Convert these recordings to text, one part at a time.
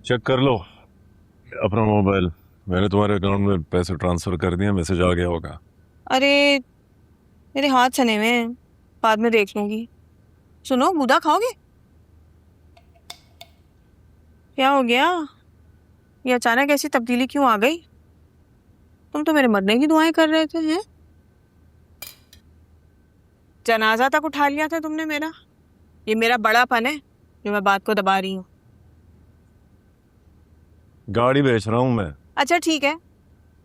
Check कर लो अपना mobile. मैंने तुम्हारे अकाउंट में पैसे ट्रांसफर कर दिए, मैसेज आ गया होगा। अरे मेरे हाथ सने हुए हैं, बाद में देख लूंगी। सुनो, गूदा खाओगे? क्या हो गया? ये अचानक ऐसी तब्दीली क्यों आ गई? तुम तो मेरे मरने की दुआएं कर रहे थे। हैं? जनाजा तक उठा लिया था तुमने मेरा। ये मेरा बड़ापन है जो मैं बात को दबा रही हूँ। गाड़ी बेच रहा हूँ मैं। अच्छा ठीक है,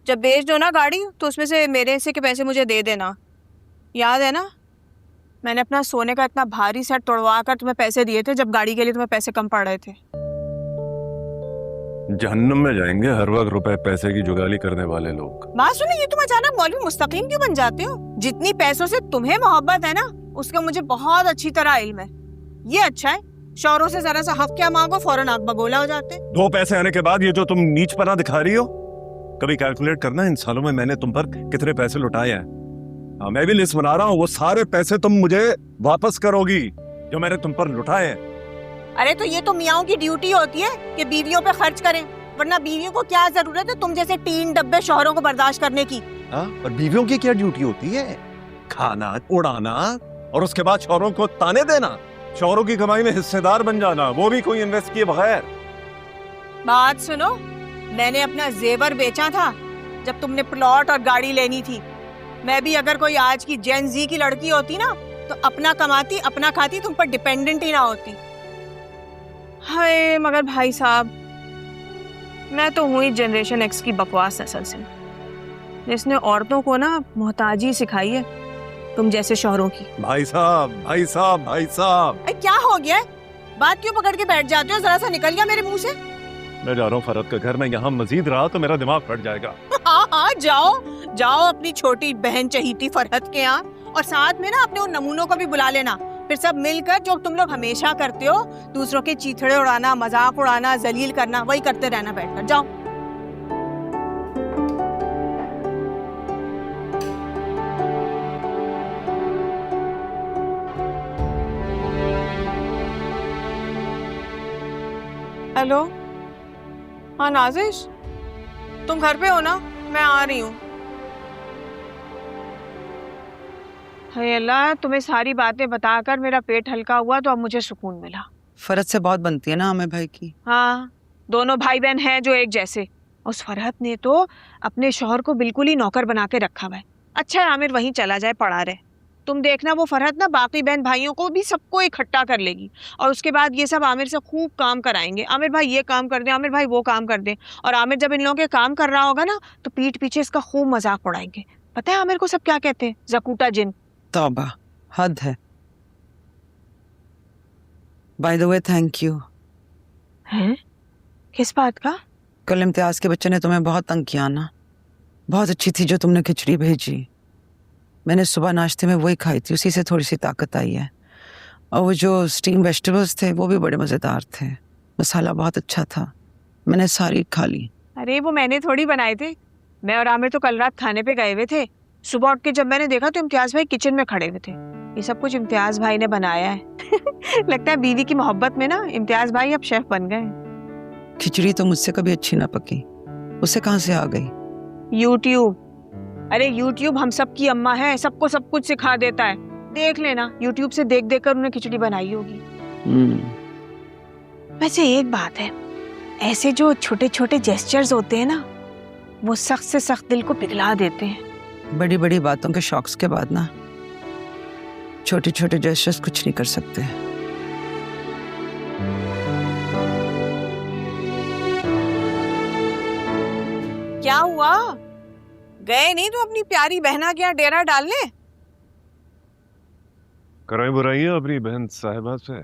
जब बेच दो ना गाड़ी तो उसमें से मेरे हिस्से के पैसे मुझे दे देना। याद है ना, मैंने अपना सोने का इतना भारी सेट तोड़वा कर तुम्हें पैसे दिए थे जब गाड़ी के लिए तुम्हें पैसे कम पड़ रहे थे। जहन्नुम में जाएंगे हर वक्त रुपए पैसे की जुगाली करने वाले लोग। बात सुनो, ये तुम अचानक मौलवी मुस्तकीम क्यों बन जाते हो? जितनी पैसों से तुम्हें मोहब्बत है ना, उसका मुझे बहुत अच्छी तरह इल्म है। ये अच्छा है, शौहरों से जरा सा हक क्या मांगो फौरन आग बगोला हो जाते। 2 पैसे आने के बाद ये जो तुम नीचपना दिखा रही हो, कभी कैलकुलेट करना इन सालों में मैंने तुम पर कितने पैसे लुटाए हैं। हाँ, मैं भी लिस्ट बना रहा हूँ, वो सारे पैसे तुम मुझे वापस करोगी जो मैंने तुम पर लुटाए हैं। अरे तो ये तो मियाओं की ड्यूटी होती है कि बीवियों पे खर्च करें, वरना बीवियों को क्या जरूरत है तुम जैसे 3 डब्बे शौहरों को बर्दाश्त करने की। हाँ, और बीवियों की क्या ड्यूटी होती है? खाना, उड़ाना और उसके बाद शौहरों को ताने देना, शौहरों की कमाई में हिस्सेदार बन जाना, वो भी कोई इन्वेस्ट किए बगैर। बात सुनो, मैंने अपना जेवर बेचा था जब तुमने प्लॉट और गाड़ी लेनी थी। मैं भी अगर कोई आज की जेन जी की लड़की होती ना तो अपना कमाती अपना खाती, तुम पर डिपेंडेंट ही ना होती। हाय मगर भाई साहब, मैं तो हुई जनरेशन एक्स की बकवास नस्ल से, जिसने औरतों को ना मोहताजी सिखाई है तुम जैसे शौहरों की। भाई साहब, भाई साहब, भाई साहब। अरे क्या हो गया है? बात क्यों पकड़ के बैठ जाते हो? जरा सा निकल गया मेरे मुंह से। मैं जा रहा हूँ फरहत के घर में, यहाँ मजीद रहा तो मेरा दिमाग फट जाएगा। हाँ हाँ, जाओ जाओ अपनी छोटी बहन चहीती फरहत के यहाँ, और साथ में ना अपने उन नमूनों को भी बुला लेना। फिर सब मिलकर जो तुम लोग हमेशा करते हो, दूसरों के चीथड़े उड़ाना, मजाक उड़ाना, जलील करना, वही करते रहना बैठकर। जाओ। हेलो, हाँ नाजिश, तुम घर पे हो ना? मैं आ रही हूँ। हाय अल्लाह, तुम्हें सारी बातें बताकर मेरा पेट हल्का हुआ तो अब मुझे सुकून मिला। फरहत से बहुत बनती है ना आमिर भाई की। हाँ, दोनों भाई बहन हैं जो एक जैसे। उस फरहत ने तो अपने शौहर को बिल्कुल ही नौकर बना के रखा हुआ है। अच्छा है आमिर वहीं चला जाए, पड़ा रहे। तुम देखना, वो फरहत ना बाकी बहन भाइयों को भी सबको इकट्ठा कर लेगी, और उसके बाद ये सब आमिर से खूब काम कराएंगे। आमिर भाई ये काम कर दे, आमिर भाई वो काम कर दे। और आमिर जब इन लोगों के काम कर रहा होगा ना तो पीठ पीछे इसका खूब मजाक उड़ाएंगे। पता है आमिर को सब क्या कहते हैं? जकूटा जिन। तौबा, हद है। By the way, thank you. हैं? किस बात का? कल इम्तियाज के बच्चे ने तुम्हें बहुत तंग किया ना। बहुत अच्छी थी जो तुमने खिचड़ी भेजी। मैंने सुबह नाश्ते में वही खाई थी, उसी से थोड़ी सी ताकत आई है। और वो जो स्टीम वेजिटेबल्स थे वो भी बड़े मज़ेदार थे, मसाला बहुत अच्छा था। मैंने सारी खा ली। अरे वो मैंने थोड़ी बनाए थे, मैं और आमिर तो कल रात खाने पे गए हुए थे। सुबह उठ के जब मैंने देखा तो इम्तियाज भाई किचन में खड़े हुए थे। ये सब कुछ इम्तियाज भाई ने बनाया है। लगता है बीवी की मोहब्बत में ना इम्तियाज भाई अब शेफ बन गए। खिचड़ी तो मुझसे कभी अच्छी ना पकी, उसे कहाँ से आ गई? यूट्यूब। अरे यूट्यूब हम सब की अम्मा है, सबको सब कुछ सिखा देता है। देख लेना, यूट्यूब से देख देख कर उन्हें खिचड़ी बनाई होगी। वैसे एक बात है, ऐसे जो छोटे छोटे जेस्चर्स होते हैं ना, वो सख्त से सख्त दिल को पिघला देते हैं। बड़ी बड़ी बातों के शौक्स के बाद ना छोटे छोटे जेस्चर्स कुछ नहीं कर सकते। क्या हुआ? गए नहीं तो अपनी प्यारी बहना के यहाँ डेरा डालने? कराई बुराइयां अपनी बहन साहिबा से।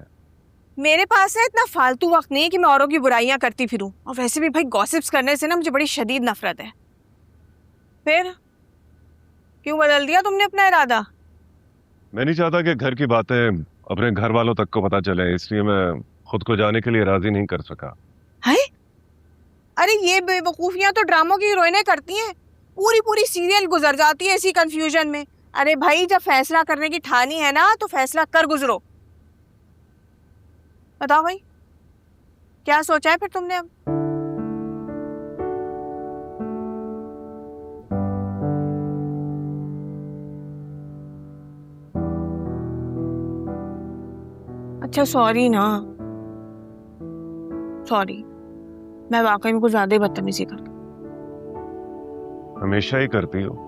मेरे पास है इतना फालतू वक्त नहीं कि मैं औरों की बुराइयां करती फिरूं, और वैसे भी भाई गॉसिप्स करने से ना मुझे बड़ी शदीद नफरत है। फिर क्यों बदल दिया तुमने अपना इरादा? मैं नहीं चाहता कि घर की बातें अपने घर वालों तक को पता चले, इसलिए मैं खुद को जाने के लिए राजी नहीं कर सका। है? अरे ये बेवकूफियां तो ड्रामों की हीरोइनें करती हैं। पूरी पूरी सीरियल गुजर जाती है इसी कंफ्यूजन में। अरे भाई, जब फैसला करने की ठानी है ना तो फैसला कर गुजरो। बताओ भाई। क्या सोचा है फिर तुमने अब? अच्छा सॉरी ना, सॉरी, मैं वाकई में कुछ ज्यादा ही बदतमीजी कर। हमेशा ही करती हो।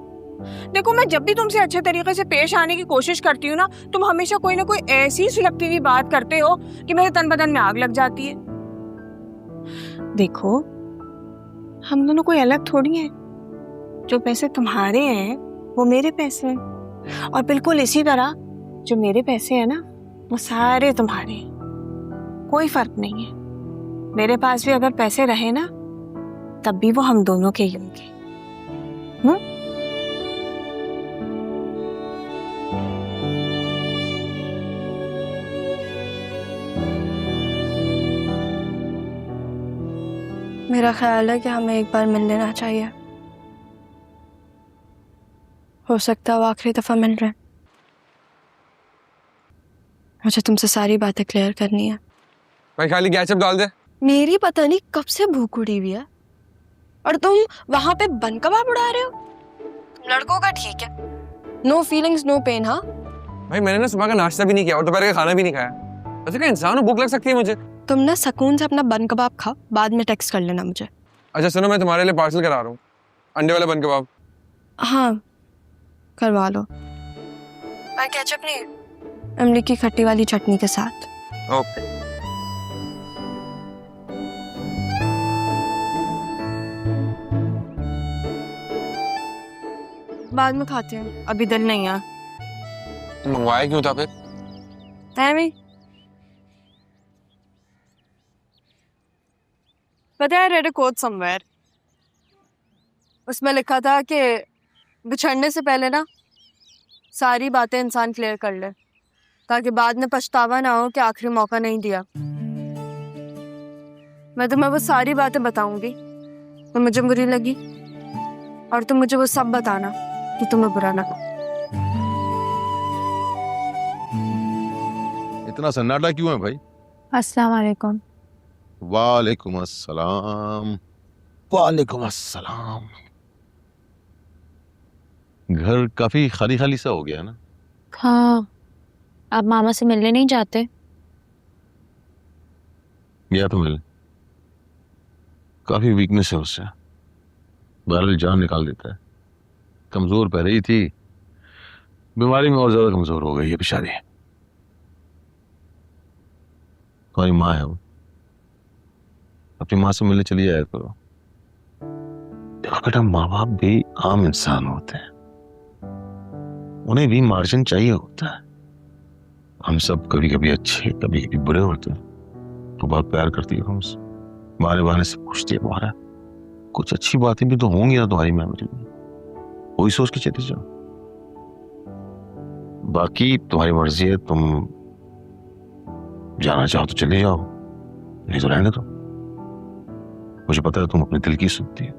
देखो मैं जब भी तुमसे अच्छे तरीके से पेश आने की कोशिश करती हूँ ना, तुम हमेशा कोई ना कोई ऐसी सुलगती हुई बात करते हो कि मेरे तन बदन में आग लग जाती है। देखो हम दोनों कोई अलग थोड़ी हैं, जो पैसे तुम्हारे हैं वो मेरे पैसे हैं, और बिल्कुल इसी तरह जो मेरे पैसे हैं ना वो सारे तुम्हारे हैं। कोई फर्क नहीं है, मेरे पास भी अगर पैसे रहे ना तब भी वो हम दोनों के ही होंगे। मेरा ख्याल है कि हमें एक बार मिल लेना चाहिए। हो सकता है वो आखिरी दफा मिल रहे हैं। मुझे तुमसे सारी बातें क्लियर करनी है। भाई खाली केचप डाल दे। मेरी पता नहीं कब से भूख उड़ी हुई है और तुम वहां पे बन कबाब उड़ा रहे हो। तुम लड़कों का ठीक है, नो फीलिंग्स नो पेन। हाँ भाई मैंने ना सुबह का नाश्ता भी नहीं किया और दोपहर का खाना भी नहीं खाया। वैसे क्या इंसान हो, भूख लग सकती है मुझे। तुम ना सुकून से अपना बन कबाब खाओ, बाद में टेक्स्ट कर लेना मुझे। अच्छा सुनो, मैं तुम्हारे लिए पार्सल करा रहा हूँ, अंडे वाला बन कबाब। हाँ करवा लो, और केचप नहीं, इमली की खट्टी वाली चटनी के साथ। ओके। बाद में खाते हैं, अभी दिल नहीं है। मंगवाया क्यों था फिर? है भी पता है, रेड कोट समवेयर, उसमें लिखा था कि बिछड़ने से पहले ना सारी बातें इंसान क्लियर कर ले, ताकि बाद में पछतावा ना हो कि आखिरी मौका नहीं दिया। मैं तुम्हें वो सारी बातें बताऊंगी तो मुझे बुरी लगी, और तुम मुझे वो सब बताना कि तुम्हें बुरा लगा। इतना सन्नाटा क्यों है भाई? अस्सलाम वालेकुम। वालेकुम अस्सलाम। वालेकुम अस्सलाम। घर काफी खाली खाली सा हो गया ना? हाँ, आप मामा से मिलने नहीं जाते? गया तो मिल, काफी वीकनेस है उससे, बहरहाल जान निकाल देता है। कमजोर पह रही थी, बीमारी में और ज्यादा कमजोर हो गई है बेचारी। तुम्हारी माँ है वो, अपनी माँ से मिलने चली जाया करो। देखो बेटा, माँ बाप भी आम इंसान होते हैं, उन्हें भी मार्जिन चाहिए होता है। हम सब कभी कभी अच्छे कभी कभी बुरे होते हैं। तो बहुत प्यार करती है हमसे, बारे बारे से पूछती है तुम्हारा, कुछ अच्छी बातें भी तो होंगी ना तुम्हारी मेमोरी में, वही सोच के चले जाओ। बाकी तुम्हारी मर्जी है, तुम जाना चाहो तो चले जाओ, नहीं तो रहने दो। मुझे पता है तुम अपने दिल की सुनती है।